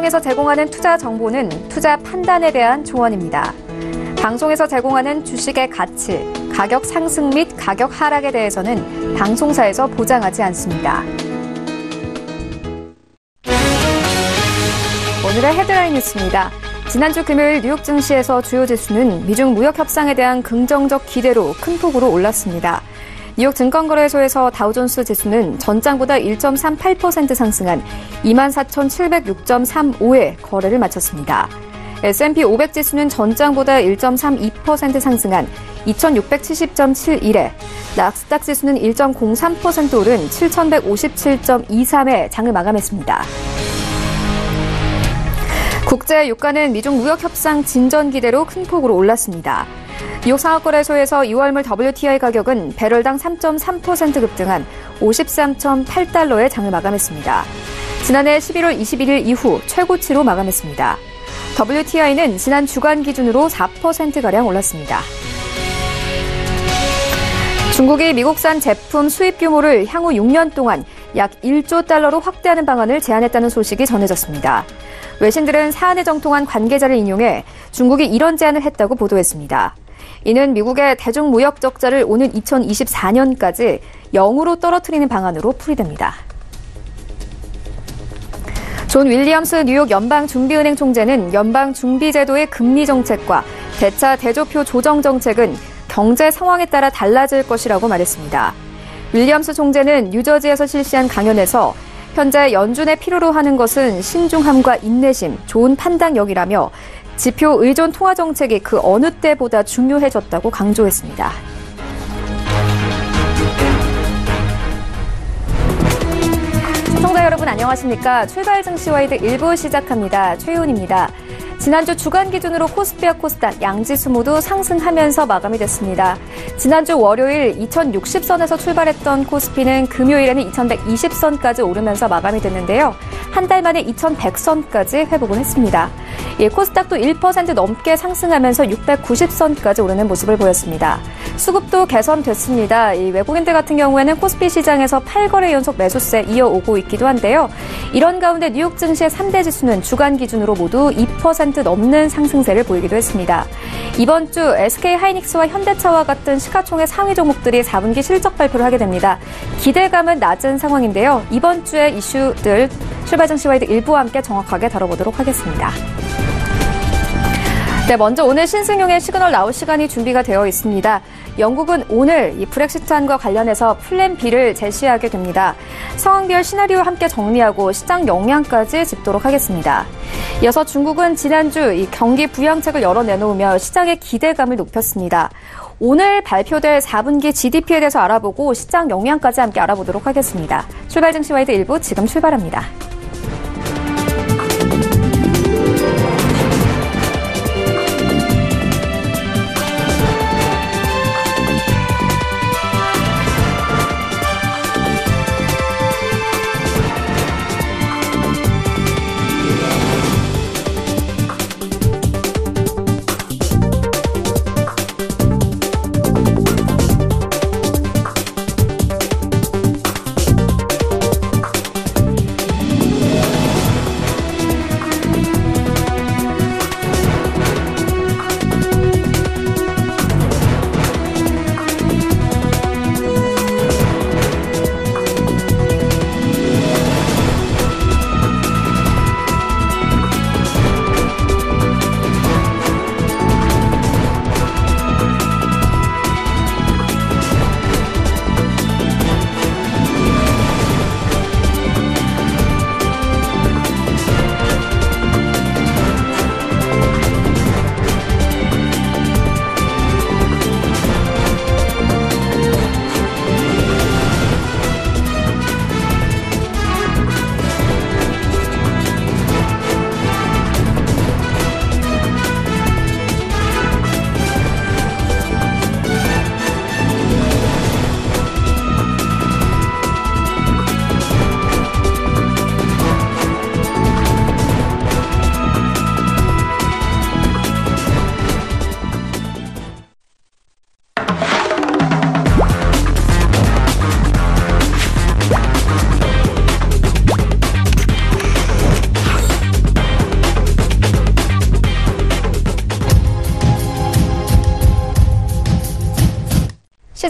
방송에서 제공하는 투자 정보는 투자 판단에 대한 조언입니다. 방송에서 제공하는 주식의 가치, 가격 상승 및 가격 하락에 대해서는 방송사에서 보장하지 않습니다. 오늘의 헤드라인 뉴스입니다. 지난주 금요일 뉴욕 증시에서 주요 지수는 미중 무역 협상에 대한 긍정적 기대로 큰 폭으로 올랐습니다. 뉴욕 증권거래소에서 다우존스 지수는 전장보다 1.38% 상승한 24,706.35에 거래를 마쳤습니다. S&P 500 지수는 전장보다 1.32% 상승한 2,670.71에, 나스닥 지수는 1.03% 오른 7,157.23에 장을 마감했습니다. 국제 유가는 미중 무역 협상 진전 기대로 큰 폭으로 올랐습니다. 뉴욕 상업거래소에서 2월물 WTI 가격은 배럴당 3.3% 급등한 53.8달러에 장을 마감했습니다. 지난해 11월 21일 이후 최고치로 마감했습니다. WTI는 지난 주간 기준으로 4%가량 올랐습니다. 중국이 미국산 제품 수입 규모를 향후 6년 동안 약 1조 달러로 확대하는 방안을 제안했다는 소식이 전해졌습니다. 외신들은 사안에 정통한 관계자를 인용해 중국이 이런 제안을 했다고 보도했습니다. 이는 미국의 대중무역 적자를 오는 2024년까지 0으로 떨어뜨리는 방안으로 풀이됩니다. 존 윌리엄스 뉴욕 연방준비은행 총재는 연방준비제도의 금리 정책과 대차 대조표 조정 정책은 경제 상황에 따라 달라질 것이라고 말했습니다. 윌리엄스 총재는 뉴저지에서 실시한 강연에서 현재 연준의 필요로 하는 것은 신중함과 인내심, 좋은 판단력이라며 지표 의존 통화 정책이 그 어느 때보다 중요해졌다고 강조했습니다. 시청자 여러분 안녕하십니까? 출발 증시와이드 1부 시작합니다. 최윤입니다. 지난주 주간 기준으로 코스피와 코스닥 양지수 모두 상승하면서 마감이 됐습니다. 지난주 월요일 2060선에서 출발했던 코스피는 금요일에는 2120선까지 오르면서 마감이 됐는데요. 한 달 만에 2100선까지 회복을 했습니다. 코스닥도 1% 넘게 상승하면서 690선까지 오르는 모습을 보였습니다. 수급도 개선됐습니다. 외국인들 같은 경우에는 코스피 시장에서 8거래 연속 매수세 이어오고 있기도 한데요. 이런 가운데 뉴욕 증시의 3대 지수는 주간 기준으로 모두 2% 넘는 상승세를 보이기도 했습니다. 이번 주 SK하이닉스와 현대차와 같은 시가총액 상위 종목들이 4분기 실적 발표를 하게 됩니다. 기대감은 낮은 상황인데요. 이번 주의 이슈들 출발 증시와이드 1부와 함께 정확하게 다뤄보도록 하겠습니다. 네, 먼저 오늘 신승용의 시그널 나올 시간이 준비가 되어 있습니다. 영국은 오늘 이 브렉시트안과 관련해서 플랜 B를 제시하게 됩니다. 상황별 시나리오와 함께 정리하고 시장 영향까지 짚도록 하겠습니다. 이어서 중국은 지난주 이 경기 부양책을 열어 내놓으며 시장의 기대감을 높였습니다. 오늘 발표될 4분기 GDP에 대해서 알아보고 시장 영향까지 함께 알아보도록 하겠습니다. 출발 증시와이드 1부 지금 출발합니다.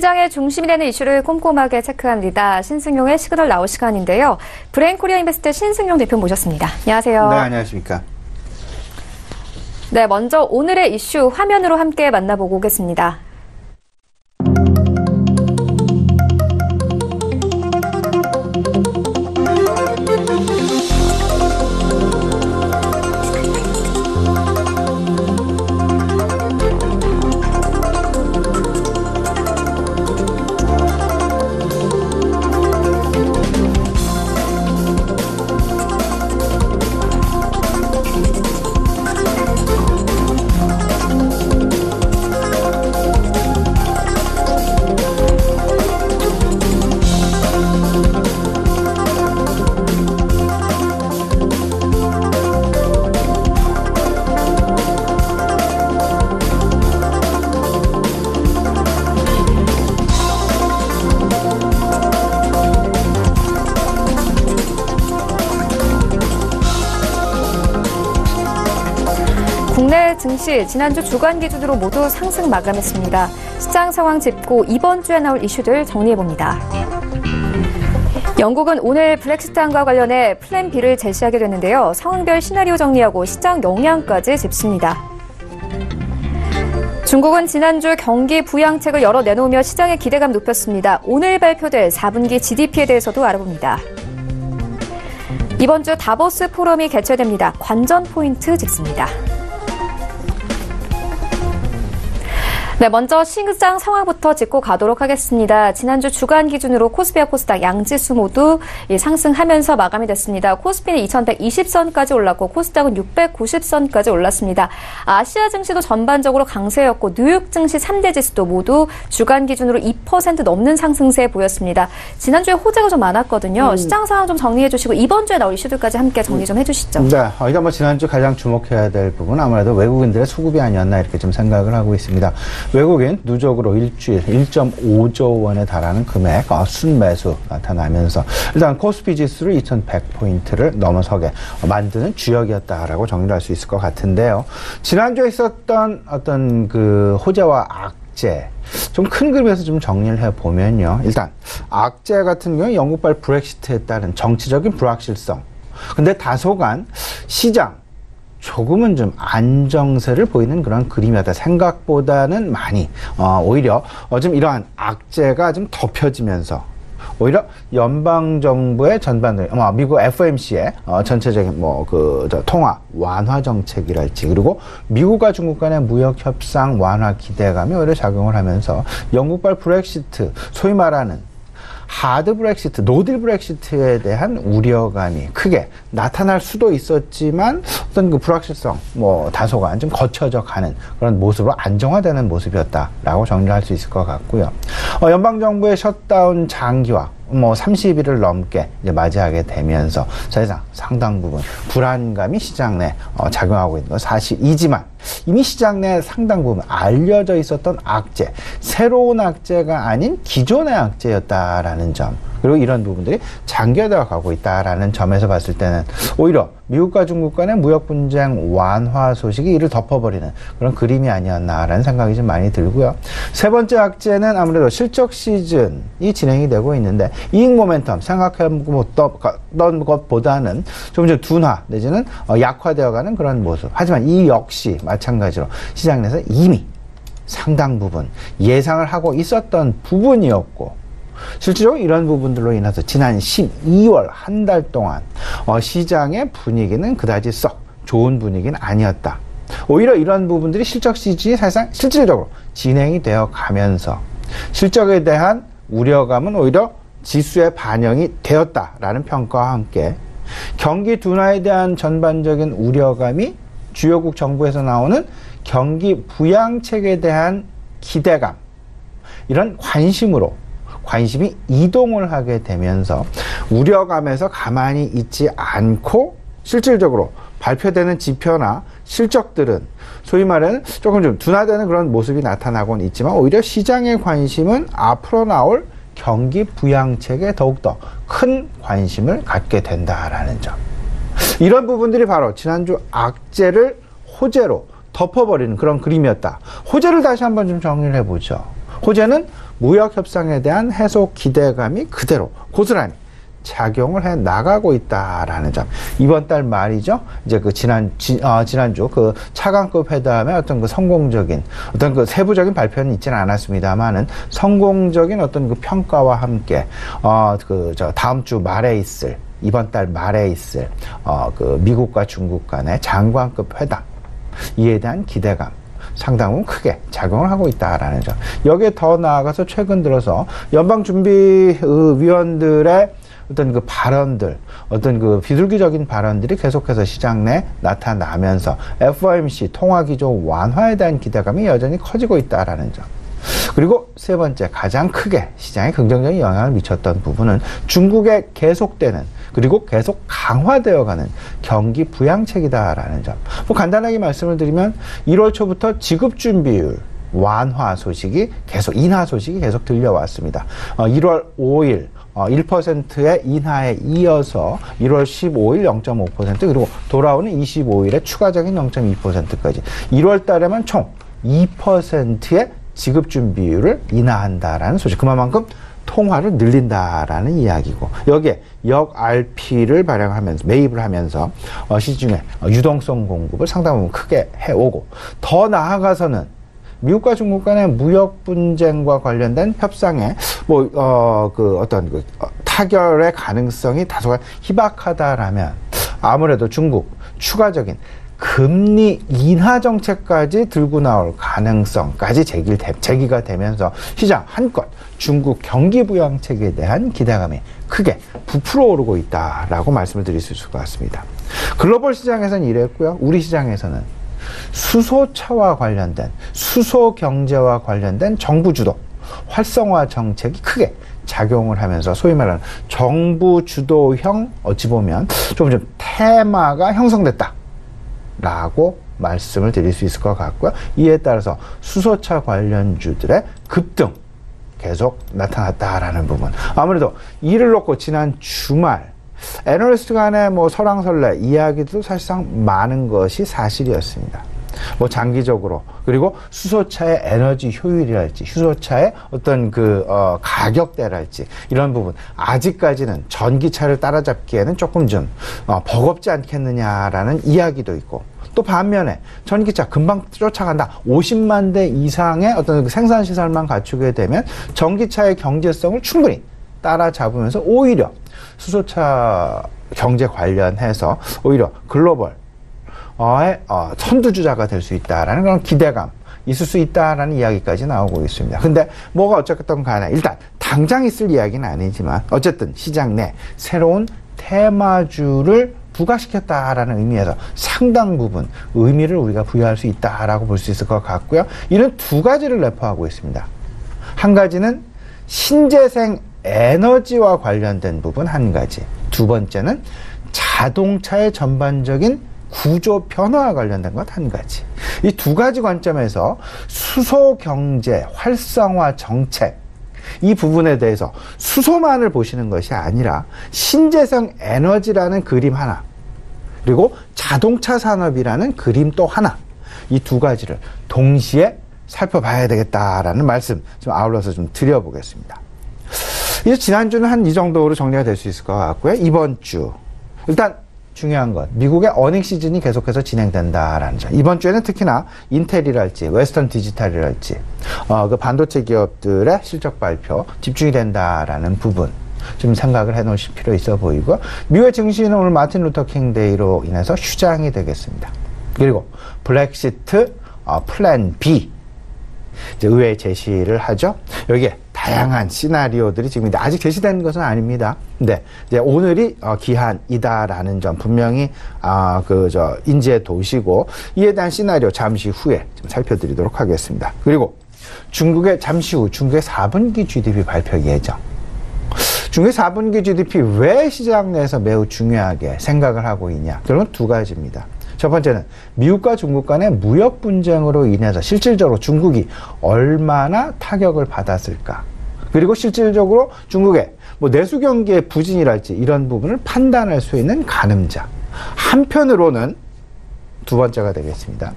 시장의 중심이 되는 이슈를 꼼꼼하게 체크합니다. 신승용의 시그널 나올 시간인데요. 브레인코리아 인베스트 신승용 대표 모셨습니다. 안녕하세요. 네, 안녕하십니까. 네, 먼저 오늘의 이슈 화면으로 함께 만나보고 오겠습니다. 국내 증시 지난주 주간 기준으로 모두 상승 마감했습니다. 시장 상황 짚고 이번 주에 나올 이슈들 정리해봅니다. 영국은 오늘 브렉시트안과 관련해 플랜 B를 제시하게 됐는데요. 상황별 시나리오 정리하고 시장 영향까지 짚습니다. 중국은 지난주 경기 부양책을 열어 내놓으며 시장의 기대감 높였습니다. 오늘 발표될 4분기 GDP에 대해서도 알아봅니다. 이번 주 다보스 포럼이 개최됩니다. 관전 포인트 짚습니다. 네, 먼저 시장 상황부터 짚고 가도록 하겠습니다. 지난주 주간 기준으로 코스피와 코스닥 양지수 모두 상승하면서 마감이 됐습니다. 코스피는 2120선까지 올랐고 코스닥은 690선까지 올랐습니다. 아시아 증시도 전반적으로 강세였고 뉴욕 증시 3대 지수도 모두 주간 기준으로 2% 넘는 상승세 보였습니다. 지난주에 호재가 좀 많았거든요. 시장 상황 좀 정리해 주시고 이번 주에 나올 이슈들까지 함께 정리 좀 해주시죠. 네, 일단 뭐 지난주 가장 주목해야 될 부분은 아무래도 외국인들의 수급이 아니었나 이렇게 좀 생각을 하고 있습니다. 외국인 누적으로 일주일 1.5조 원에 달하는 금액 순매수 나타나면서 일단 코스피 지수를 2100포인트를 넘어서게 만드는 주역이었다라고 정리할 수 있을 것 같은데요. 지난주에 있었던 어떤 그 호재와 악재 좀 큰 그림에서 좀 정리를 해보면요. 일단 악재 같은 경우 영국발 브렉시트에 따른 정치적인 불확실성. 근데 다소간 시장 조금은 좀 안정세를 보이는 그런 그림이었다. 생각보다는 많이 오히려 좀 이러한 악재가 좀 덮여지면서 오히려 연방 정부의 전반적인 미국 FOMC의 전체적인 통화 완화 정책이랄지 그리고 미국과 중국 간의 무역 협상 완화 기대감이 오히려 작용을 하면서 영국발 브렉시트 소위 말하는 하드 브렉시트, 노딜 브렉시트에 대한 우려감이 크게 나타날 수도 있었지만 어떤 그 불확실성, 다소간 좀 거쳐져 가는 그런 모습으로 안정화되는 모습이었다라고 정리를 할 수 있을 것 같고요. 연방정부의 셧다운 장기화, 30일을 넘게 이제 맞이하게 되면서 사실상 상당 부분 불안감이 시장 내 작용하고 있는 건 사실이지만 이미 시장 내 상당 부분 알려져 있었던 악재, 새로운 악재가 아닌 기존의 악재였다라는 점, 그리고 이런 부분들이 장기화되어 가고 있다라는 점에서 봤을 때는 오히려 미국과 중국 간의 무역 분쟁 완화 소식이 이를 덮어버리는 그런 그림이 아니었나라는 생각이 좀 많이 들고요. 세 번째 악재는 아무래도 실적 시즌이 진행이 되고 있는데 이익 모멘텀 생각했던 것보다는 좀 둔화 내지는 약화되어가는 그런 모습. 하지만 이 역시 마찬가지로 시장 내에서 이미 상당 부분 예상을 하고 있었던 부분이었고 실제로 이런 부분들로 인해서 지난 12월 한 달 동안 시장의 분위기는 그다지 썩 좋은 분위기는 아니었다. 오히려 이런 부분들이 실적 시즌이 사실상 실질적으로 진행이 되어 가면서 실적에 대한 우려감은 오히려 지수에 반영이 되었다라는 평가와 함께 경기 둔화에 대한 전반적인 우려감이 주요국 정부에서 나오는 경기 부양책에 대한 기대감, 이런 관심이 이동을 하게 되면서 우려감에서 가만히 있지 않고 실질적으로 발표되는 지표나 실적들은 소위 말하는 조금 좀 둔화되는 그런 모습이 나타나고는 있지만 오히려 시장의 관심은 앞으로 나올 경기 부양책에 더욱더 큰 관심을 갖게 된다라는 점. 이런 부분들이 바로 지난주 악재를 호재로 덮어버리는 그런 그림이었다. 호재를 다시 한번 좀 정리를 해보죠. 호재는 무역 협상에 대한 해소 기대감이 그대로 고스란히 작용을 해 나가고 있다라는 점. 이번 달 말이죠. 이제 그 지난주 그 차관급 회담의 어떤 그 성공적인 어떤 그 세부적인 발표는 있지는 않았습니다만은 성공적인 어떤 그 평가와 함께 다음 주 말에 있을 이번 달 말에 있을 그 미국과 중국 간의 장관급 회담 이에 대한 기대감 상당히 크게 작용을 하고 있다라는 점. 여기에 더 나아가서 최근 들어서 연방준비위원들의 어떤 그 발언들, 어떤 그 비둘기적인 발언들이 계속해서 시장 내 나타나면서 FOMC 통화기조 완화에 대한 기대감이 여전히 커지고 있다라는 점. 그리고 세 번째, 가장 크게 시장에 긍정적인 영향을 미쳤던 부분은 중국의 계속되는 그리고 계속 강화되어가는 경기 부양책이다라는 점. 뭐 간단하게 말씀을 드리면 1월 초부터 지급준비율 완화 소식이 계속, 인하 소식이 계속 들려왔습니다. 1월 5일 1%의 인하에 이어서 1월 15일 0.5% 그리고 돌아오는 25일에 추가적인 0.2%까지 1월 달에만 총 2%의 지급준비율을 인하한다라는 소식. 그만큼 통화를 늘린다라는 이야기고 여기에 역 RP를 발행하면서 매입을 하면서 시중에 유동성 공급을 상당 부분 크게 해오고 더 나아가서는 미국과 중국 간의 무역 분쟁과 관련된 협상에 타결의 가능성이 다소간 희박하다라면 아무래도 중국 추가적인 금리 인하 정책까지 들고 나올 가능성까지 제기가 되면서 시장 한껏 중국 경기 부양책에 대한 기대감이 크게 부풀어 오르고 있다라고 말씀을 드릴 수 있을 것 같습니다. 글로벌 시장에서는 이랬고요. 우리 시장에서는 수소차와 관련된 수소 경제와 관련된 정부 주도 활성화 정책이 크게 작용을 하면서 소위 말하는 정부 주도형 어찌 보면 좀 테마가 형성됐다라고 말씀을 드릴 수 있을 것 같고요. 이에 따라서 수소차 관련주들의 급등 계속 나타났다라는 부분. 아무래도 이를 놓고 지난 주말 애널리스트 간의 설왕설래 이야기도 사실상 많은 것이 사실이었습니다. 장기적으로 그리고 수소차의 에너지 효율이랄지 수소차의 어떤 가격대랄지 이런 부분 아직까지는 전기차를 따라잡기에는 조금 좀 버겁지 않겠느냐라는 이야기도 있고 또 반면에 전기차 금방 쫓아간다. 50만 대 이상의 어떤 생산 시설만 갖추게 되면 전기차의 경제성을 충분히 따라잡으면서 오히려 수소차 경제 관련해서 오히려 글로벌 선두주자가 될 수 있다라는 그런 기대감 있을 수 있다라는 이야기까지 나오고 있습니다. 근데 뭐가 어쨌든 간에 일단 당장 있을 이야기는 아니지만 어쨌든 시장 내 새로운 테마주를 부각시켰다라는 의미에서 상당 부분 의미를 우리가 부여할 수 있다라고 볼 수 있을 것 같고요. 이는 두 가지를 내포하고 있습니다. 한 가지는 신재생 에너지와 관련된 부분 한 가지. 두 번째는 자동차의 전반적인 구조 변화와 관련된 것 한 가지. 이 두 가지 관점에서 수소 경제 활성화 정책 이 부분에 대해서 수소만을 보시는 것이 아니라 신재생 에너지라는 그림 하나 그리고 자동차 산업이라는 그림 또 하나 이 두 가지를 동시에 살펴봐야 되겠다라는 말씀 좀 아울러서 좀 드려보겠습니다. 이제 지난주는 한 이 정도로 정리가 될 수 있을 것 같고요. 이번 주 일단 중요한 건 미국의 어닝 시즌이 계속해서 진행된다라는 점. 이번 주에는 특히나 인텔이랄지 웨스턴 디지털이랄지 그 반도체 기업들의 실적 발표 집중이 된다라는 부분 좀 생각을 해놓으실 필요 있어 보이고 미국의 증시는 오늘 마틴 루터 킹 데이로 인해서 휴장이 되겠습니다. 그리고 브렉시트 플랜 B 이제 의회에 제시를 하죠. 여기에 다양한 시나리오들이 지금 아직 제시된 것은 아닙니다. 근데 이제 오늘이 기한이다라는 점 분명히 인지해 두시고 이에 대한 시나리오 잠시 후에 좀 살펴드리도록 하겠습니다. 그리고 잠시 후 중국의 4분기 GDP 발표 예정. 중국의 4분기 GDP 왜 시장 내에서 매우 중요하게 생각을 하고 있냐? 결국은 두 가지입니다. 첫 번째는 미국과 중국 간의 무역 분쟁으로 인해서 실질적으로 중국이 얼마나 타격을 받았을까. 그리고 실질적으로 중국의 내수 경기의 부진이랄지 이런 부분을 판단할 수 있는 가늠자. 한편으로는 두 번째가 되겠습니다.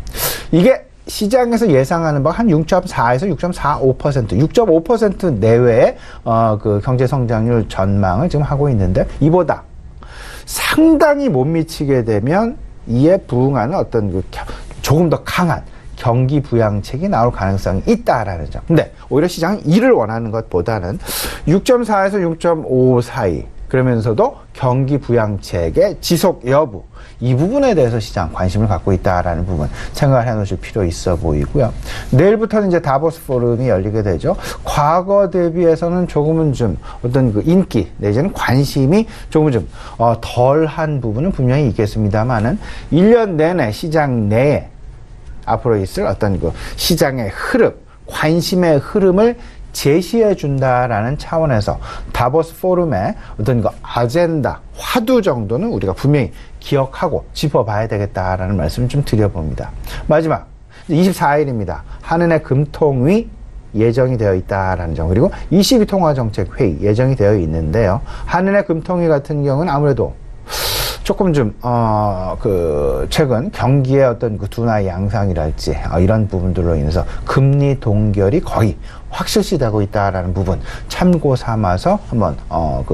이게 시장에서 예상하는 바가 한 6.4에서 6.45%, 6.5% 내외의 그 경제 성장률 전망을 지금 하고 있는데, 이보다 상당히 못 미치게 되면 이에 부응하는 어떤 그 조금 더 강한 경기 부양책이 나올 가능성이 있다라는 점. 근데 오히려 시장은 이를 원하는 것보다는 6.4에서 6.5 사이, 그러면서도 경기 부양책의 지속 여부, 이 부분에 대해서 시장 관심을 갖고 있다라는 부분 생각을 해놓으실 필요 있어 보이고요. 내일부터는 이제 다보스 포럼이 열리게 되죠. 과거 대비해서는 조금은 좀 어떤 그 인기 내지는 관심이 조금은 좀 덜한 부분은 분명히 있겠습니다만은 1년 내내 시장 내에 앞으로 있을 어떤 그 시장의 흐름, 관심의 흐름을 제시해 준다라는 차원에서 다보스 포럼의 어떤 그 아젠다, 화두 정도는 우리가 분명히 기억하고 짚어봐야 되겠다라는 말씀을 좀 드려봅니다. 마지막 24일입니다. 한은의 금통위 예정이 되어 있다라는 점, 그리고 22통화정책회의 예정이 되어 있는데요. 한은의 금통위 같은 경우는 아무래도 조금 좀, 최근 경기의 어떤 그 둔화 양상이랄지, 이런 부분들로 인해서 금리 동결이 거의 확실시되고 있다라는 부분 참고 삼아서 한번,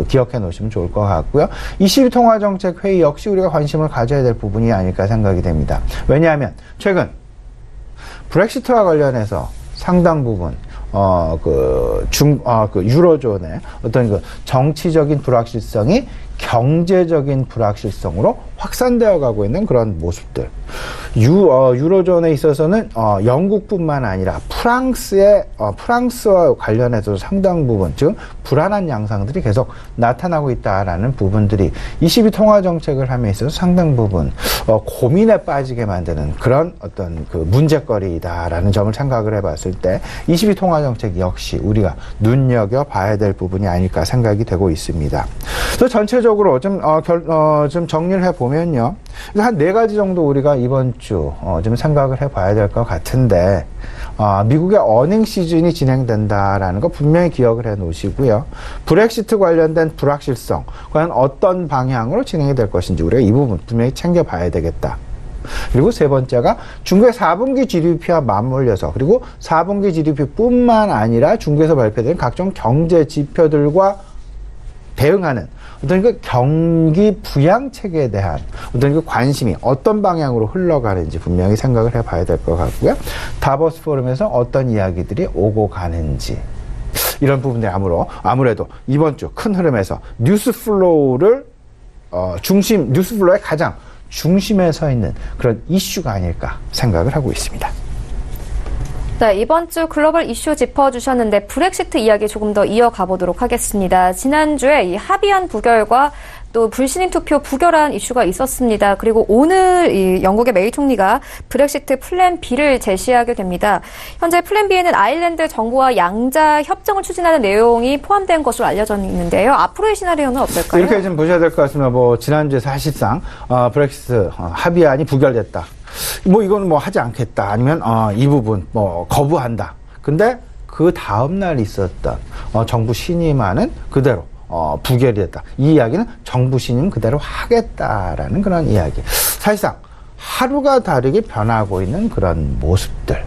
기억해 놓으시면 좋을 것 같고요. 22통화정책회의 역시 우리가 관심을 가져야 될 부분이 아닐까 생각이 됩니다. 왜냐하면 최근 브렉시트와 관련해서 상당 부분 유로존의 어떤 그 정치적인 불확실성이 경제적인 불확실성으로 확산되어 가고 있는 그런 모습들. 유로존에 있어서는 영국뿐만 아니라 프랑스와 관련해서 상당 부분, 즉 불안한 양상들이 계속 나타나고 있다라는 부분들이 22통화 정책을 함에 있어서 상당 부분 고민에 빠지게 만드는 그런 어떤 그 문제거리다라는 점을 생각을 해봤을 때 22통화 정책 역시 우리가 눈여겨봐야 될 부분이 아닐까 생각이 되고 있습니다. 그래서 전체적으로 좀 정리를 해보면요. 한 4가지 정도 우리가 이번 주 좀 생각을 해봐야 될 것 같은데, 미국의 어닝 시즌이 진행된다라는 거 분명히 기억을 해 놓으시고요. 브렉시트 관련된 불확실성, 과연 어떤 방향으로 진행이 될 것인지 우리가 이 부분 분명히 챙겨봐야 되겠다. 그리고 세 번째가 중국의 4분기 GDP와 맞물려서, 그리고 4분기 GDP뿐만 아니라 중국에서 발표된 각종 경제 지표들과 대응하는 어떤 그 경기 부양책에 대한 어떤 그 관심이 어떤 방향으로 흘러가는지 분명히 생각을 해봐야 될 것 같고요. 다보스 포럼에서 어떤 이야기들이 오고 가는지, 이런 부분들이 아무래도 이번 주 큰 흐름에서 뉴스플로우의 가장 중심에 서 있는 그런 이슈가 아닐까 생각을 하고 있습니다. 네, 이번 주 글로벌 이슈 짚어주셨는데 브렉시트 이야기 조금 더 이어가 보도록 하겠습니다. 지난주에 이 합의안 부결과 또 불신임 투표 부결한 이슈가 있었습니다. 그리고 오늘 이 영국의 메이 총리가 브렉시트 플랜 B를 제시하게 됩니다. 현재 플랜 B에는 아일랜드 정부와 양자 협정을 추진하는 내용이 포함된 것으로 알려져 있는데요. 앞으로의 시나리오는 어떨까요? 이렇게 좀 보셔야 될 것 같습니다. 지난주에 사실상 브렉시트 합의안이 부결됐다. 이거는 하지 않겠다. 아니면, 이 부분, 거부한다. 근데 그 다음날 있었던, 정부 신임안은 그대로, 부결이 됐다. 이 이야기는 정부 신임 그대로 하겠다라는 그런 이야기. 사실상 하루가 다르게 변하고 있는 그런 모습들.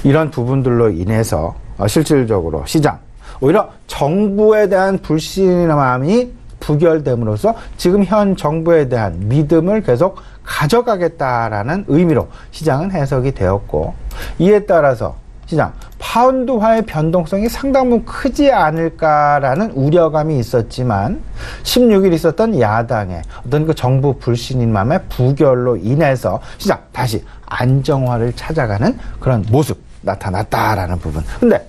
이런 부분들로 인해서, 실질적으로 시장, 오히려 정부에 대한 불신임함이 부결됨으로써 지금 현 정부에 대한 믿음을 계속 가져가겠다라는 의미로 시장은 해석이 되었고, 이에 따라서 시장 파운드화의 변동성이 상당 부분 크지 않을까라는 우려감이 있었지만 16일 있었던 야당의 어떤 그 정부 불신임함의 부결로 인해서 시장 다시 안정화를 찾아가는 그런 모습 나타났다라는 부분. 근데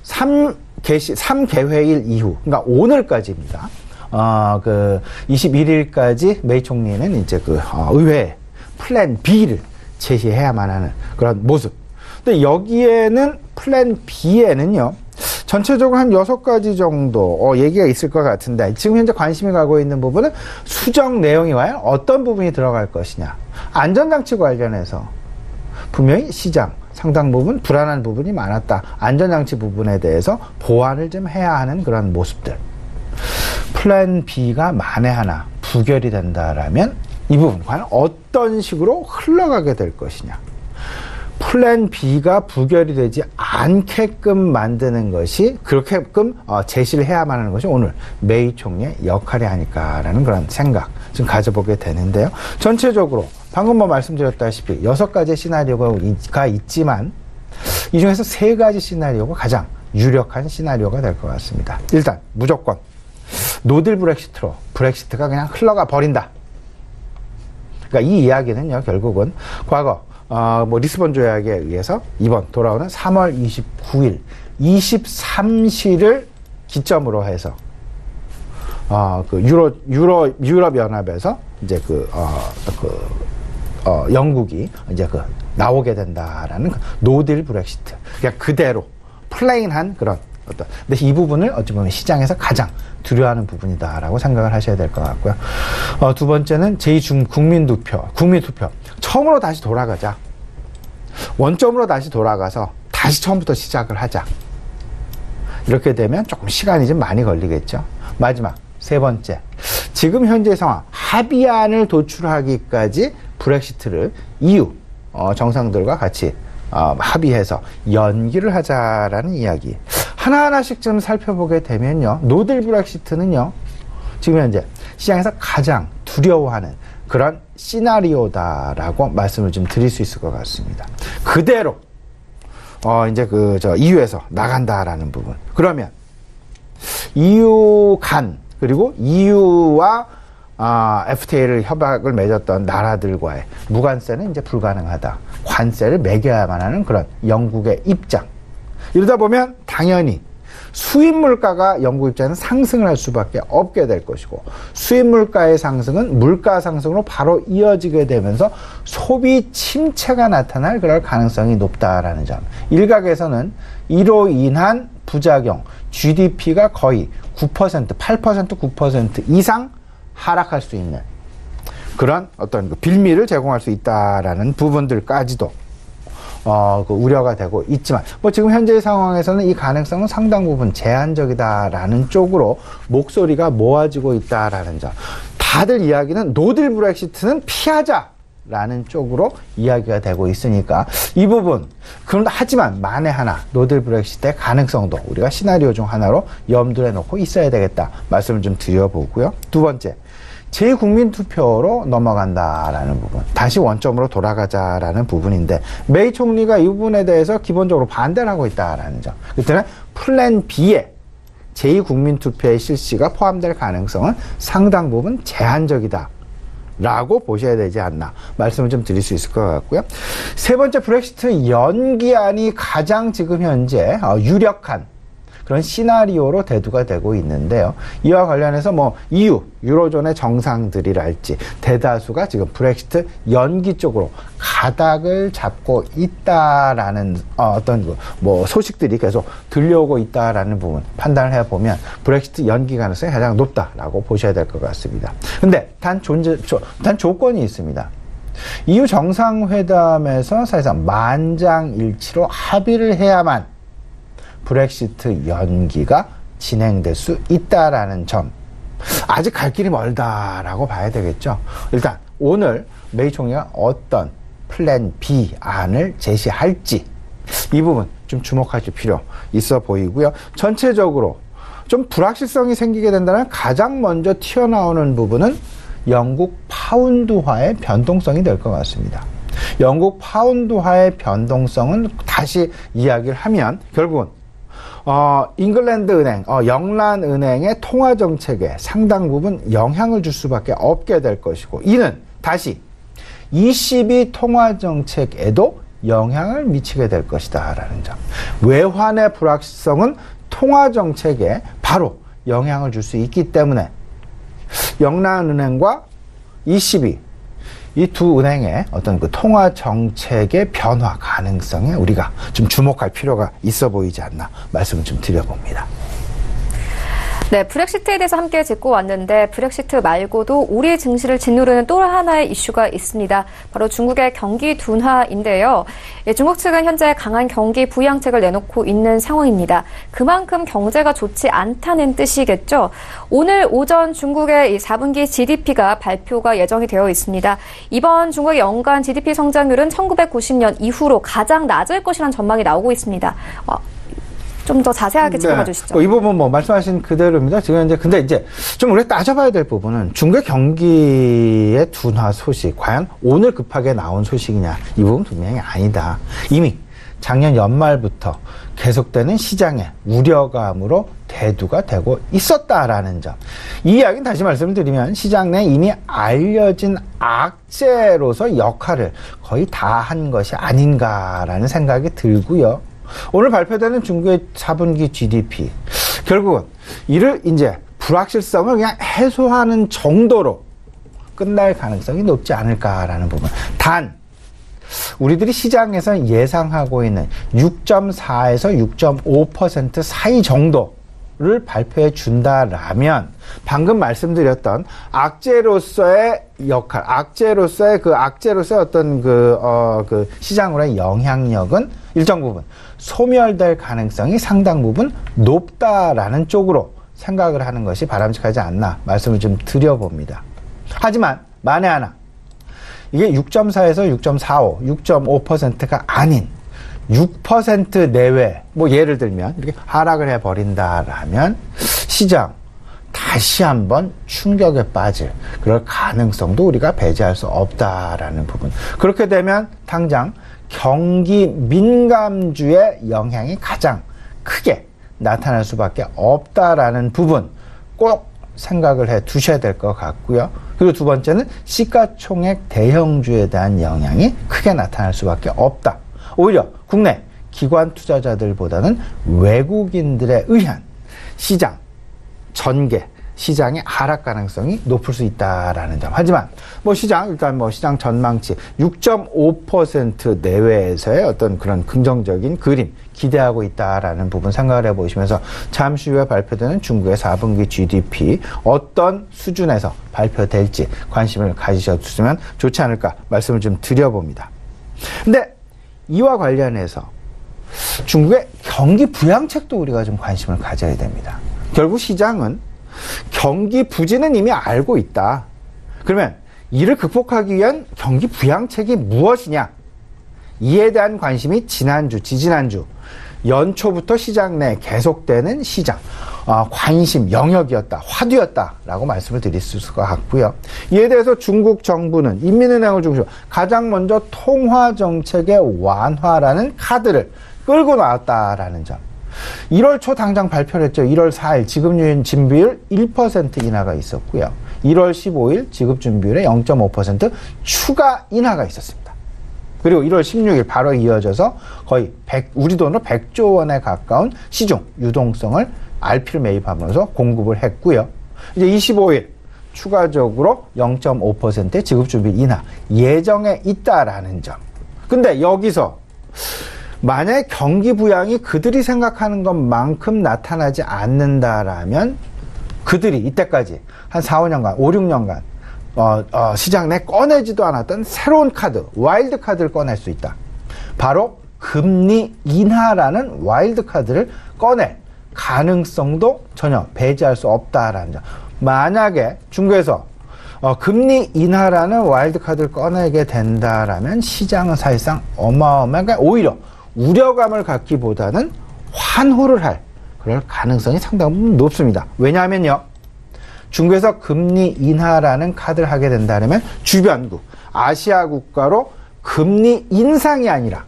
3개회일 이후, 그러니까 오늘까지입니다. 21일까지 메이 총리는 이제 의회에 플랜 B를 제시해야만 하는 그런 모습. 근데 여기에는 플랜 B에는요, 전체적으로 한 6가지 정도 얘기가 있을 것 같은데, 지금 현재 관심이 가고 있는 부분은 수정 내용이 과연 어떤 부분이 들어갈 것이냐. 안전장치 관련해서 분명히 시장 상당 부분 불안한 부분이 많았다. 안전장치 부분에 대해서 보완을 좀 해야 하는 그런 모습들. 플랜 B가 만에 하나 부결이 된다라면 이 부분 과연 어떤 식으로 흘러가게 될 것이냐. 플랜 B가 부결이 되지 않게끔 만드는 것이 그렇게끔 제시를 해야만 하는 것이 오늘 메이 총리의 역할이 아닐까라는 그런 생각 좀 가져보게 되는데요. 전체적으로 방금 말씀드렸다시피 6가지 시나리오가 있지만 이 중에서 3가지 시나리오가 가장 유력한 시나리오가 될 것 같습니다. 일단 무조건 노딜 브렉시트로 브렉시트가 그냥 흘러가 버린다. 그러니까 이 이야기는요, 결국은 과거 리스본 조약에 의해서 이번 돌아오는 3월 29일 23시를 기점으로 해서 유럽 연합에서 이제 영국이 이제 나오게 된다라는 노딜 브렉시트. 그냥 그대로 플레인한 그런 근데 이 부분을 어찌 보면 시장에서 가장 두려워하는 부분이다라고 생각을 하셔야 될 것 같고요. 두 번째는 국민투표. 처음으로 다시 돌아가자. 원점으로 다시 돌아가서 다시 처음부터 시작을 하자. 이렇게 되면 조금 시간이 좀 많이 걸리겠죠. 마지막, 3번째. 지금 현재 상황, 합의안을 도출하기까지 브렉시트를 EU 정상들과 같이 합의해서 연기를 하자라는 이야기. 하나하나씩 좀 살펴보게 되면요, 노딜 브렉시트는요, 지금 현재 시장에서 가장 두려워하는 그런 시나리오다라고 말씀을 좀 드릴 수 있을 것 같습니다. 그대로 이제 EU에서 나간다라는 부분. 그러면 EU 그리고 EU와 FTA를 협약을 맺었던 나라들과의 무관세는 이제 불가능하다. 관세를 매겨야만 하는 그런 영국의 입장. 이러다 보면 당연히 수입 물가가 영국 입장에서 상승을 할 수밖에 없게 될 것이고, 수입 물가의 상승은 물가 상승으로 바로 이어지게 되면서 소비 침체가 나타날 그럴 가능성이 높다라는 점. 일각에서는 이로 인한 부작용, GDP가 거의 9%, 8%, 9% 이상 하락할 수 있는 그런 어떤 빌미를 제공할 수 있다라는 부분들까지도 우려가 되고 있지만, 지금 현재의 상황에서는 이 가능성은 상당 부분 제한적이다라는 쪽으로 목소리가 모아지고 있다라는 점. 다들 이야기는 노딜 브렉시트는 피하자라는 쪽으로 이야기가 되고 있으니까 이 부분. 그런데 하지만 만에 하나 노딜 브렉시트의 가능성도 우리가 시나리오 중 하나로 염두에 놓고 있어야 되겠다 말씀을 좀 드려보고요. 두 번째. 제 국민투표로 넘어간다라는 부분. 다시 원점으로 돌아가자라는 부분인데, 메이 총리가 이 부분에 대해서 기본적으로 반대를 하고 있다라는 점. 그때는 플랜 B에 제2국민투표의 실시가 포함될 가능성은 상당 부분 제한적이다 라고 보셔야 되지 않나 말씀을 좀 드릴 수 있을 것 같고요. 3번째, 브렉시트 연기안이 가장 지금 현재 유력한 그런 시나리오로 대두가 되고 있는데요. 이와 관련해서 EU, 유로존의 정상들이랄지 대다수가 지금 브렉시트 연기 쪽으로 가닥을 잡고 있다라는 소식들이 계속 들려오고 있다라는 부분 판단을 해보면 브렉시트 연기 가능성이 가장 높다라고 보셔야 될 것 같습니다. 근데 단 조건이 있습니다. EU 정상회담에서 사실상 만장일치로 합의를 해야만 브렉시트 연기가 진행될 수 있다라는 점. 아직 갈 길이 멀다라고 봐야 되겠죠. 일단 오늘 메이 총리가 어떤 플랜 B 안을 제시할지 이 부분 좀 주목하실 필요 있어 보이고요. 전체적으로 좀 불확실성이 생기게 된다면 가장 먼저 튀어나오는 부분은 영국 파운드화의 변동성이 될 것 같습니다. 영국 파운드화의 변동성은 다시 이야기를 하면 결국은 잉글랜드 은행, 영란은행의 통화 정책에 상당 부분 영향을 줄 수밖에 없게 될 것이고, 이는 다시 ECB 통화 정책에도 영향을 미치게 될 것이다라는 점. 외환의 불확실성은 통화 정책에 바로 영향을 줄 수 있기 때문에 영란은행과 ECB 이 두 은행의 어떤 통화 정책의 변화 가능성에 우리가 좀 주목할 필요가 있어 보이지 않나 말씀을 좀 드려봅니다. 네, 브렉시트에 대해서 함께 짚고 왔는데 브렉시트 말고도 우리 증시를 짓누르는 또 하나의 이슈가 있습니다. 바로 중국의 경기 둔화인데요. 중국 측은 현재 강한 경기 부양책을 내놓고 있는 상황입니다. 그만큼 경제가 좋지 않다는 뜻이겠죠. 오늘 오전 중국의 4분기 GDP가 발표가 예정이 되어 있습니다. 이번 중국의 연간 GDP 성장률은 1990년 이후로 가장 낮을 것이라는 전망이 나오고 있습니다. 좀 더 자세하게 짚어봐 주시죠. 이 부분 말씀하신 그대로입니다. 지금 근데 이제 좀 우리가 따져봐야 될 부분은 중국의 경기의 둔화 소식, 과연 오늘 급하게 나온 소식이냐? 이 부분 분명히 아니다. 이미 작년 연말부터 계속되는 시장의 우려감으로 대두가 되고 있었다라는 점. 이 이야기는 다시 말씀을 드리면 시장 내 이미 알려진 악재로서 역할을 거의 다 한 것이 아닌가라는 생각이 들고요. 오늘 발표되는 중국의 4분기 GDP, 결국은 이를 이제 불확실성을 그냥 해소하는 정도로 끝날 가능성이 높지 않을까라는 부분. 단, 우리들이 시장에서 예상하고 있는 6.4에서 6.5% 사이 정도를 발표해 준다라면 방금 말씀드렸던 악재로서의 역할, 악재로서의 어떤 그 시장으로의 영향력은 일정 부분 소멸될 가능성이 상당 부분 높다라는 쪽으로 생각을 하는 것이 바람직하지 않나 말씀을 좀 드려봅니다. 하지만 만에 하나 이게 6.4에서 6.45, 6.5%가 아닌 6% 내외, 예를 들면 이렇게 하락을 해버린다라면 시장 다시 한번 충격에 빠질 그럴 가능성도 우리가 배제할 수 없다라는 부분. 그렇게 되면 당장 경기 민감주의 영향이 가장 크게 나타날 수밖에 없다라는 부분 꼭 생각을 해 두셔야 될 것 같고요. 그리고 두 번째는 시가총액 대형주에 대한 영향이 크게 나타날 수밖에 없다. 오히려 국내 기관 투자자들보다는 외국인들에 의한 시장 전개, 시장의 하락 가능성이 높을 수 있다라는 점. 하지만 시장 전망치 6.5% 내외에서의 어떤 그런 긍정적인 그림 기대하고 있다라는 부분 생각을 해보시면서 잠시 후에 발표되는 중국의 4분기 GDP 어떤 수준에서 발표될지 관심을 가지셨으면 좋지 않을까 말씀을 좀 드려봅니다. 근데 이와 관련해서 중국의 경기 부양책도 우리가 좀 관심을 가져야 됩니다. 결국 시장은 경기 부진은 이미 알고 있다. 그러면 이를 극복하기 위한 경기 부양책이 무엇이냐? 이에 대한 관심이 지지난주 연초부터 시장 내 계속되는 관심 영역이었다, 화두였다라고 말씀을 드릴 수 있을 것 같고요. 이에 대해서 중국 정부는 인민은행을 중심으로 가장 먼저 통화 정책의 완화라는 카드를 끌고 나왔다라는 점. 1월 초 당장 발표를 했죠. 1월 4일 지급유인 진비율 1% 인하가 있었고요. 1월 15일 지급준비율의 0.5% 추가 인하가 있었습니다. 그리고 1월 16일 바로 이어져서 거의 우리 돈으로 100조 원에 가까운 시중 유동성을 RP를 매입하면서 공급을 했고요. 이제 25일 추가적으로 0.5%의 지급준비율 인하 예정에 있다라는 점. 근데 여기서 만약에 경기 부양이 그들이 생각하는 것만큼 나타나지 않는다라면 그들이 이때까지 한 4, 5년간, 5, 6년간 시장 내 꺼내지도 않았던 새로운 카드, 와일드 카드를 꺼낼 수 있다. 바로 금리 인하라는 와일드 카드를 꺼낼 가능성도 전혀 배제할 수 없다라는 점. 만약에 중국에서 금리 인하라는 와일드 카드를 꺼내게 된다라면 시장은 사실상 어마어마하게 오히려 우려감을 갖기보다는 환호를 할 그럴 가능성이 상당히 높습니다. 왜냐하면요, 중국에서 금리 인하라는 카드를 하게 된다면 주변국, 아시아 국가로 금리 인상이 아니라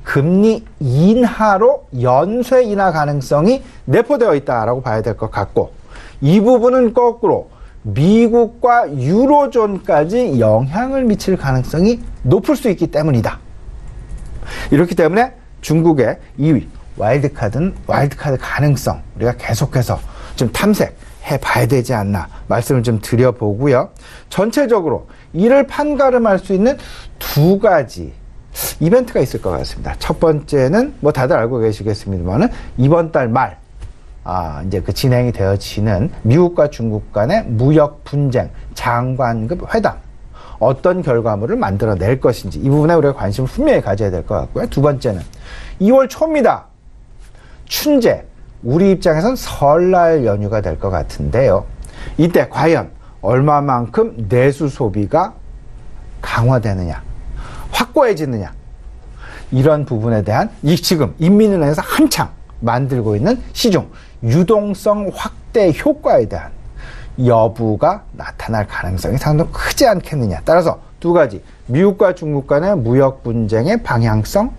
금리 인하로 연쇄 인하 가능성이 내포되어 있다라고 봐야 될 것 같고, 이 부분은 거꾸로 미국과 유로존까지 영향을 미칠 가능성이 높을 수 있기 때문이다. 이렇기 때문에 중국의 2위 와일드카드 가능성 우리가 계속해서 좀 탐색해 봐야 되지 않나 말씀을 좀 드려보고요. 전체적으로 이를 판가름할 수 있는 두 가지 이벤트가 있을 것 같습니다. 첫 번째는 다들 알고 계시겠습니다만은 이번 달 말 이제 그 진행이 되어지는 미국과 중국 간의 무역 분쟁, 장관급 회담. 어떤 결과물을 만들어낼 것인지 이 부분에 우리가 관심을 분명히 가져야 될 것 같고요. 두 번째는 2월 초입니다. 춘제. 우리 입장에선 설날 연휴가 될 것 같은데요. 이때 과연 얼마만큼 내수 소비가 강화되느냐, 확고해지느냐, 이런 부분에 대한 지금 인민은행에서 한창 만들고 있는 시중 유동성 확대 효과에 대한 여부가 나타날 가능성이 상당히 크지 않겠느냐. 따라서 두 가지, 미국과 중국 간의 무역 분쟁의 방향성,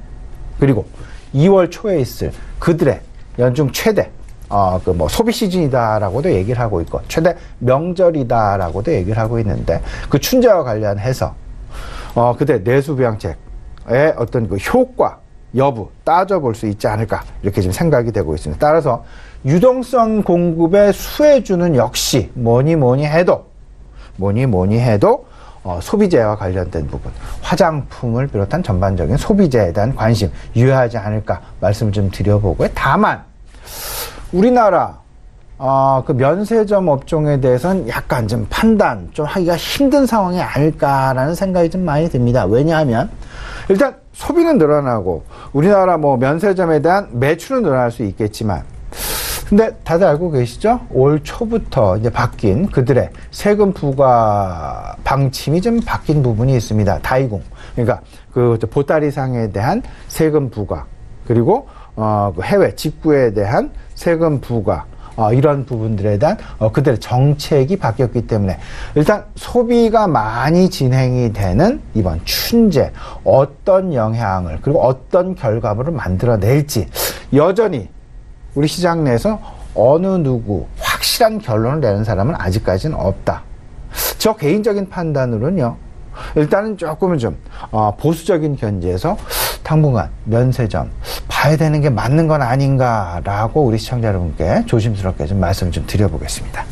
그리고 2월 초에 있을 그들의 연중 최대 소비 시즌이다라고도 얘기를 하고 있고, 최대 명절이다라고도 얘기를 하고 있는데, 그 춘제와 관련해서 그때 내수 부양책의 어떤 그 효과 여부 따져볼 수 있지 않을까, 이렇게 지금 생각이 되고 있습니다. 따라서 유동성 공급의 수혜주는 역시 뭐니 해도 소비재와 관련된 부분, 화장품을 비롯한 전반적인 소비재에 대한 관심 유효하지 않을까 말씀을 좀 드려보고요. 다만 우리나라 그 면세점 업종에 대해서는 약간 좀 판단 좀 하기가 힘든 상황이 아닐까라는 생각이 좀 많이 듭니다. 왜냐하면 일단 소비는 늘어나고 우리나라 면세점에 대한 매출은 늘어날 수 있겠지만, 근데 다들 알고 계시죠? 올 초부터 이제 바뀐 그들의 세금 부과 방침이 좀 바뀐 부분이 있습니다. 다이공. 그러니까 그 보따리상에 대한 세금 부과, 그리고 그 해외 직구에 대한 세금 부과, 이런 부분들에 대한 그들의 정책이 바뀌었기 때문에 일단 소비가 많이 진행이 되는 이번 춘제, 어떤 영향을, 그리고 어떤 결과물을 만들어낼지 여전히 우리 시장 내에서 어느 누구 확실한 결론을 내는 사람은 아직까지는 없다. 저 개인적인 판단으로는요, 일단은 조금은 좀 보수적인 견지에서 당분간 면세점 봐야 되는 게 맞는 건 아닌가라고 우리 시청자 여러분께 조심스럽게 좀 말씀을 좀 드려보겠습니다.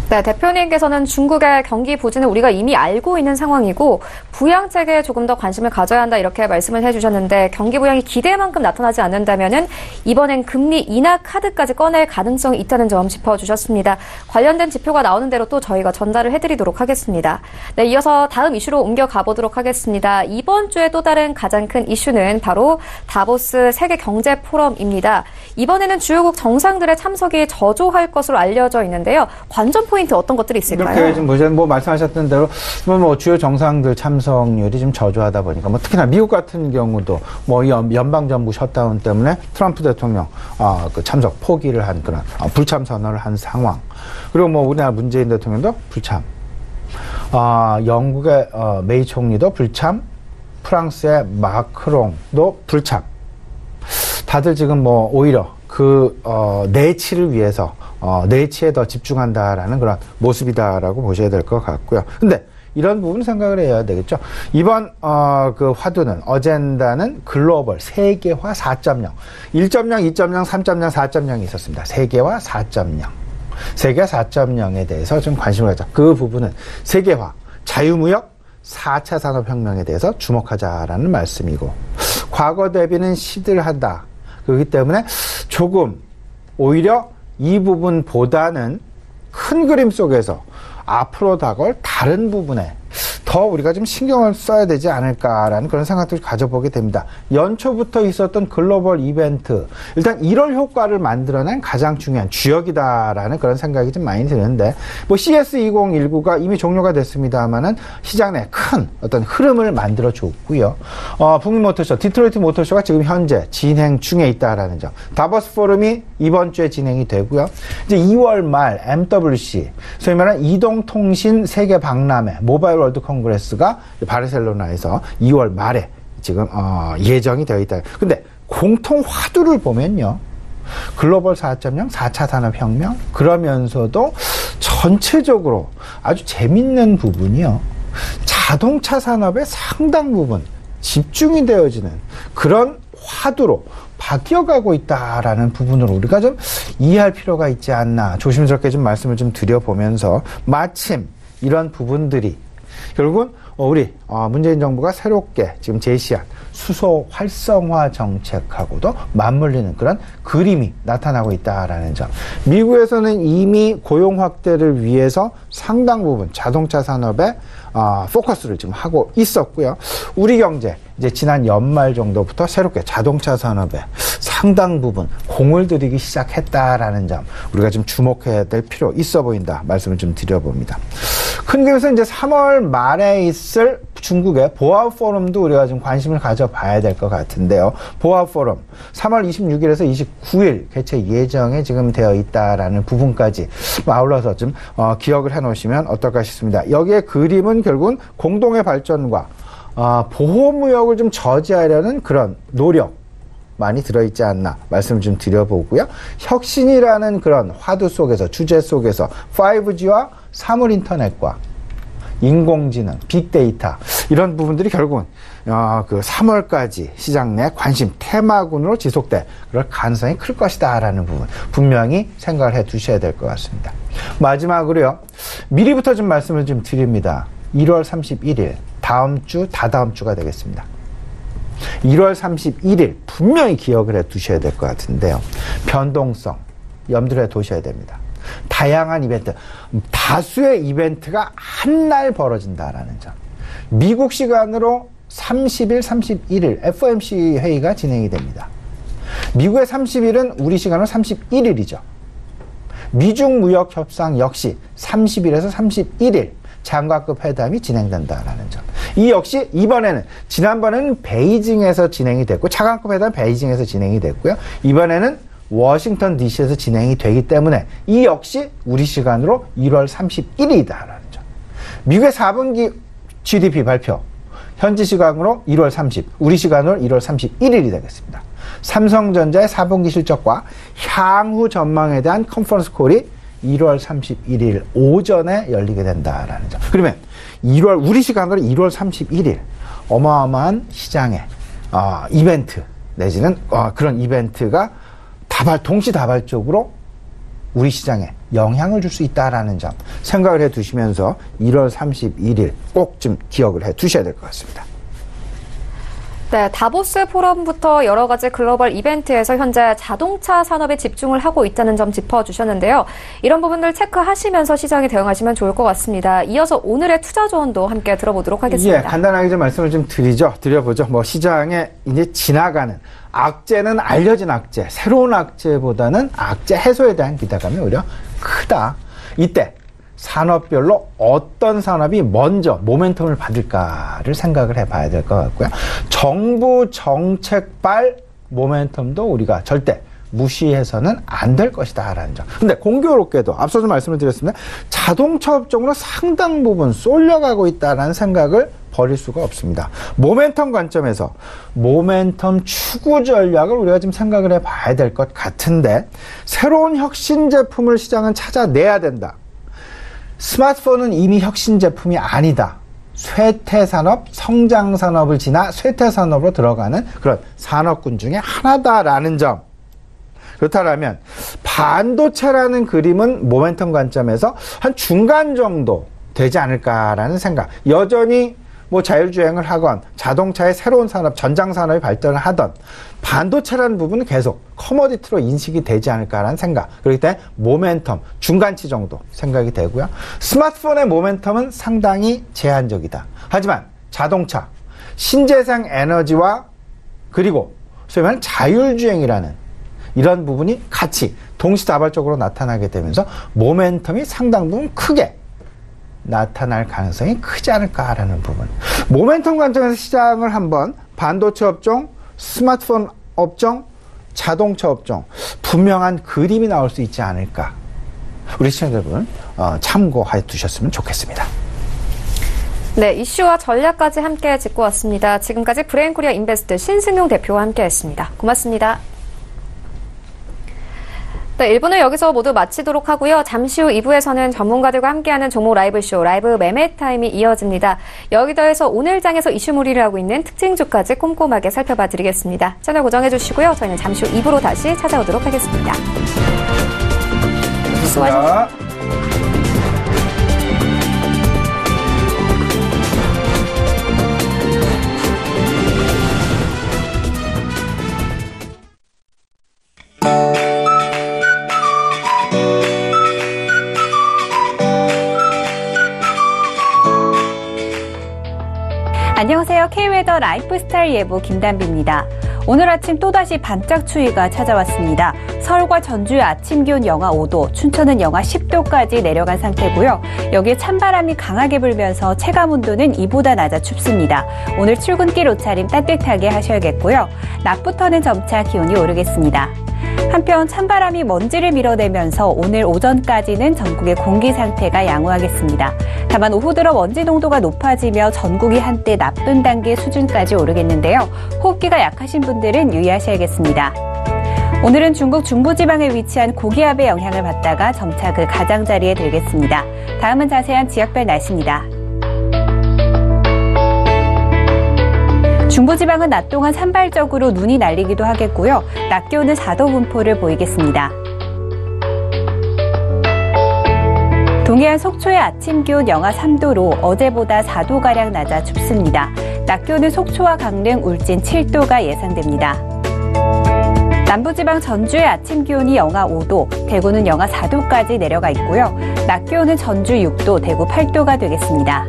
네, 대표님께서는 중국의 경기 부진을 우리가 이미 알고 있는 상황이고 부양책에 조금 더 관심을 가져야 한다, 이렇게 말씀을 해주셨는데, 경기 부양이 기대만큼 나타나지 않는다면은 이번엔 금리 인하 카드까지 꺼낼 가능성이 있다는 점 짚어주셨습니다. 관련된 지표가 나오는 대로 또 저희가 전달을 해드리도록 하겠습니다. 네, 이어서 다음 이슈로 옮겨가 보도록 하겠습니다. 이번 주에 또 다른 가장 큰 이슈는 바로 다보스 세계 경제 포럼입니다. 이번에는 주요국 정상들의 참석이 저조할 것으로 알려져 있는데요. 관전 포인트 어떤 것들이 있을까요? 이렇게 좀 말씀하셨던 대로 주요 정상들 참석률이 좀 저조하다 보니까 특히나 미국 같은 경우도 연방 정부 셧다운 때문에 트럼프 대통령 그 참석 포기를 한 그런 불참 선언을 한 상황. 그리고 우리나라 문재인 대통령도 불참. 영국의 메이 총리도 불참. 프랑스의 마크롱도 불참. 다들 지금 오히려 그 내치를 위해서 내치에 더 집중한다라는 그런 모습이다라고 보셔야 될 것 같고요. 근데 이런 부분 생각을 해야 되겠죠. 이번 그 화두는, 어젠다는 글로벌 세계화 4.0, 1.0, 2.0, 3.0, 4.0이 있었습니다. 세계화 4.0. 세계화 4.0에 대해서 좀 관심을 가져. 그 부분은 세계화, 자유무역, 4차 산업혁명에 대해서 주목하자라는 말씀이고, 과거 대비는 시들하다. 그렇기 때문에 조금 오히려 이 부분보다는 큰 그림 속에서 앞으로 다가올 다른 부분에 더 우리가 좀 신경을 써야 되지 않을까라는 그런 생각들을 가져보게 됩니다. 연초부터 있었던 글로벌 이벤트, 일단 1월 효과를 만들어낸 가장 중요한 주역이다라는 그런 생각이 좀 많이 드는데, CS2019가 이미 종료가 됐습니다만은 시장 내 큰 어떤 흐름을 만들어 줬고요. 북미 모터쇼, 디트로이트 모터쇼가 지금 현재 진행 중에 있다라는 점. 다보스 포럼이 이번 주에 진행이 되고요. 이제 2월 말 MWC, 소위 말하는 이동통신 세계 박람회, 모바일 월드 콩그레스가 바르셀로나에서 2월 말에 지금 예정이 되어 있다. 근데 공통 화두를 보면요, 글로벌 4.0, 4차 산업혁명, 그러면서도 전체적으로 아주 재밌는 부분이요, 자동차 산업의 상당 부분 집중이 되어지는 그런 화두로 바뀌어가고 있다라는 부분으로 우리가 좀 이해할 필요가 있지 않나, 조심스럽게 좀 말씀을 좀 드려보면서, 마침 이런 부분들이 결국은 우리 문재인 정부가 새롭게 지금 제시한 수소 활성화 정책하고도 맞물리는 그런 그림이 나타나고 있다라는 점. 미국에서는 이미 고용 확대를 위해서 상당 부분 자동차 산업에 포커스를 지금 하고 있었고요. 우리 경제 이제 지난 연말 정도부터 새롭게 자동차 산업에 상당 부분 공을 들이기 시작했다라는 점 우리가 좀 주목해야 될 필요 있어 보인다 말씀을 좀 드려봅니다. 큰 그림에서 이제 3월 말에 있을 중국의 보아 포럼도 우리가 좀 관심을 가져봐야 될 것 같은데요. 보아 포럼 3월 26일에서 29일 개최 예정에 지금 되어 있다라는 부분까지 아울러서 좀 기억을 해놓으시면 어떨까 싶습니다. 여기에 그림은 결국은 공동의 발전과 보호무역을 좀 저지하려는 그런 노력 많이 들어있지 않나 말씀을 좀 드려보고요. 혁신이라는 그런 화두 속에서 주제 속에서 5G와 사물 인터넷과 인공지능, 빅데이터 이런 부분들이 결국은 그 3월까지 시장 내 관심 테마군으로 지속될 그럴 가능성이 클 것이다라는 부분 분명히 생각을 해 두셔야 될 것 같습니다. 마지막으로요. 미리부터 좀 말씀을 좀 드립니다. 1월 31일 다음 주 다다음 주가 되겠습니다. 1월 31일 분명히 기억을 해 두셔야 될 것 같은데요. 변동성 염두를 해 두셔야 됩니다. 다양한 이벤트, 다수의 이벤트가 한날 벌어진다라는 점. 미국 시간으로 30일, 31일 FOMC 회의가 진행이 됩니다. 미국의 30일은 우리 시간으로 31일이죠. 미중 무역 협상 역시 30일에서 31일 장관급 회담이 진행된다라는 점. 이 역시 이번에는 지난번에는 베이징에서 진행이 됐고 차관급 회담 베이징에서 진행이 됐고요. 이번에는 워싱턴 DC에서 진행이 되기 때문에 이 역시 우리 시간으로 1월 31일이다라는 점. 미국의 4분기 GDP 발표 현지 시간으로 1월 30, 우리 시간으로 1월 31일이 되겠습니다. 삼성전자의 4분기 실적과 향후 전망에 대한 컨퍼런스 콜이 1월 31일 오전에 열리게 된다라는 점. 그러면 우리 시간으로 1월 31일 어마어마한 시장의 이벤트 내지는 그런 이벤트가 동시다발적으로 우리 시장에 영향을 줄 수 있다라는 점 생각을 해 두시면서 1월 31일 꼭 좀 기억을 해 두셔야 될 것 같습니다. 네, 다보스 포럼부터 여러 가지 글로벌 이벤트에서 현재 자동차 산업에 집중을 하고 있다는 점 짚어주셨는데요. 이런 부분들 체크하시면서 시장에 대응하시면 좋을 것 같습니다. 이어서 오늘의 투자 조언도 함께 들어보도록 하겠습니다. 예, 간단하게 좀 말씀을 좀 드려보죠. 시장에 이제 지나가는 악재는 알려진 악재, 새로운 악재보다는 악재 해소에 대한 기대감이 오히려 크다. 이때 산업별로 어떤 산업이 먼저 모멘텀을 받을까를 생각을 해봐야 될 것 같고요. 정부 정책발 모멘텀도 우리가 절대 무시해서는 안 될 것이다라는 점. 근데 공교롭게도 앞서서 말씀을 드렸습니다. 자동차 업종으로 상당 부분 쏠려가고 있다는 생각을 버릴 수가 없습니다. 모멘텀 관점에서 모멘텀 추구 전략을 우리가 지금 생각을 해봐야 될 것 같은데 새로운 혁신 제품을 시장은 찾아내야 된다. 스마트폰은 이미 혁신 제품이 아니다. 쇠퇴산업, 성장산업을 지나 쇠퇴산업으로 들어가는 그런 산업군 중에 하나다라는 점. 그렇다면 반도체라는 그림은 모멘텀 관점에서 한 중간 정도 되지 않을까라는 생각. 여전히 자율주행을 하건 자동차의 새로운 산업, 전장산업이 발전을 하던 반도체라는 부분은 계속 커머디티로 인식이 되지 않을까라는 생각. 그렇기 때문에 모멘텀, 중간치 정도 생각이 되고요. 스마트폰의 모멘텀은 상당히 제한적이다. 하지만 자동차, 신재생 에너지와 그리고 소위 말하는 자율주행이라는 이런 부분이 같이 동시다발적으로 나타나게 되면서 모멘텀이 상당 부분 크게 나타날 가능성이 크지 않을까라는 부분. 모멘텀 관점에서 시장을 한번 반도체 업종, 스마트폰 업종, 자동차 업종 분명한 그림이 나올 수 있지 않을까. 우리 시청자분들 참고해 두셨으면 좋겠습니다. 네, 이슈와 전략까지 함께 짚고 왔습니다. 지금까지 브레인코리아 인베스트 신승용 대표와 함께했습니다. 고맙습니다. 네, 1부는 여기서 모두 마치도록 하고요. 잠시 후 2부에서는 전문가들과 함께하는 종목 라이브쇼, 라이브 매매 타임이 이어집니다. 여기 더해서 오늘 장에서 이슈몰이를 하고 있는 특징주까지 꼼꼼하게 살펴봐 드리겠습니다. 채널 고정해 주시고요. 저희는 잠시 후 2부로 다시 찾아오도록 하겠습니다. 수고하셨습니다. 안녕하세요. K웨더 라이프스타일 예보 김단비입니다. 오늘 아침 또다시 반짝 추위가 찾아왔습니다. 서울과 전주의 아침 기온 영하 5도, 춘천은 영하 10도까지 내려간 상태고요. 여기에 찬바람이 강하게 불면서 체감 온도는 이보다 낮아 춥습니다. 오늘 출근길 옷차림 따뜻하게 하셔야겠고요. 낮부터는 점차 기온이 오르겠습니다. 한편 찬바람이 먼지를 밀어내면서 오늘 오전까지는 전국의 공기 상태가 양호하겠습니다. 다만 오후 들어 먼지 농도가 높아지며 전국이 한때 나쁨 단계 수준까지 오르겠는데요. 호흡기가 약하신 분들은 유의하셔야겠습니다. 오늘은 중국 중부지방에 위치한 고기압의 영향을 받다가 점차 그 가장자리에 들겠습니다. 다음은 자세한 지역별 날씨입니다. 중부지방은 낮 동안 산발적으로 눈이 날리기도 하겠고요. 낮 기온은 4도 분포를 보이겠습니다. 동해안 속초의 아침 기온 영하 3도로 어제보다 4도가량 낮아 춥습니다. 낮 기온은 속초와 강릉, 울진 7도가 예상됩니다. 남부지방 전주의 아침 기온이 영하 5도, 대구는 영하 4도까지 내려가 있고요. 낮 기온은 전주 6도, 대구 8도가 되겠습니다.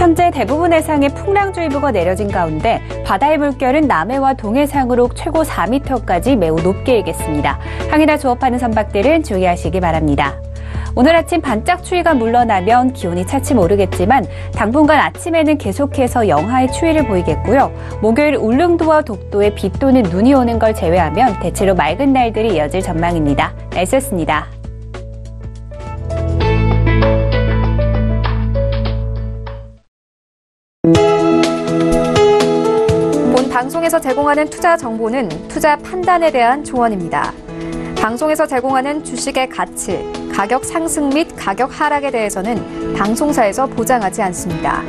현재 대부분 해상에 풍랑주의보가 내려진 가운데 바다의 물결은 남해와 동해상으로 최고 4m까지 매우 높게 일겠습니다. 항해나 조업하는 선박들은 주의하시기 바랍니다. 오늘 아침 반짝 추위가 물러나면 기온이 차츰 오르겠지만 당분간 아침에는 계속해서 영하의 추위를 보이겠고요. 목요일 울릉도와 독도에 비 또는 눈이 오는 걸 제외하면 대체로 맑은 날들이 이어질 전망입니다. 날씨였습니다. 본 방송에서 제공하는 투자 정보는 투자 판단에 대한 조언입니다. 방송에서 제공하는 주식의 가치, 가격 상승 및 가격 하락에 대해서는 방송사에서 보장하지 않습니다.